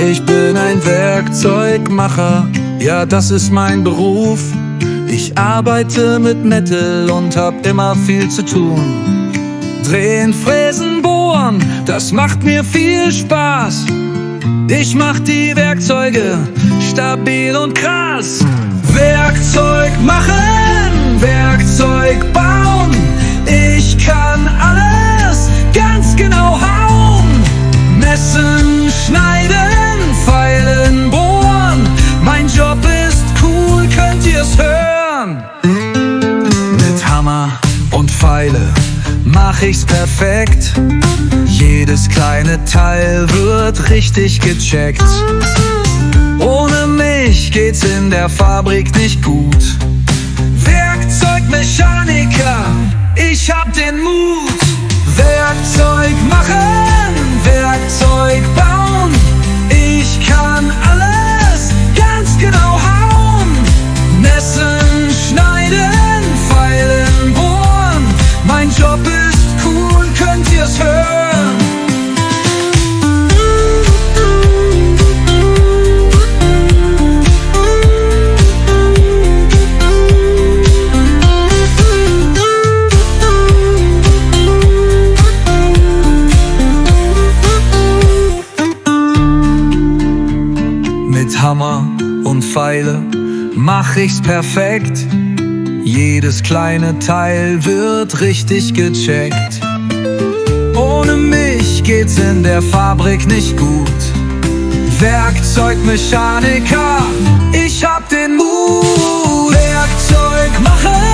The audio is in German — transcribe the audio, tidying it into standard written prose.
Ich bin ein Werkzeugmacher, ja, das ist mein Beruf. Ich arbeite mit Metal und hab immer viel zu tun. Drehen, fräsen, bohren, das macht mir viel Spaß. Ich mach die Werkzeuge stabil und krass. Werkzeug machen, Werkzeug bauen. Ich kann alles ganz genau hauen. Messen, schneiden, feilen, bohren. Mein Job ist cool, könnt ihr's hören. Mit Hammer und Pfeile mach ich's perfekt. Jedes kleine Teil wird richtig gecheckt. Ohne mich geht's in der Fabrik nicht gut. Werkzeugmechaniker, ich hab den Mut. Werkzeug machen, Werkzeug bauen. Ich kann alles ganz genau hauen. Messen, schneiden, feilen, bohren. Mein Job ist cool, könnt ihr's hören. Mit Hammer und Pfeile mach ich's perfekt. Jedes kleine Teil wird richtig gecheckt. Ohne mich geht's in der Fabrik nicht gut. Werkzeugmechaniker, ich hab den Mut. Werkzeug machen,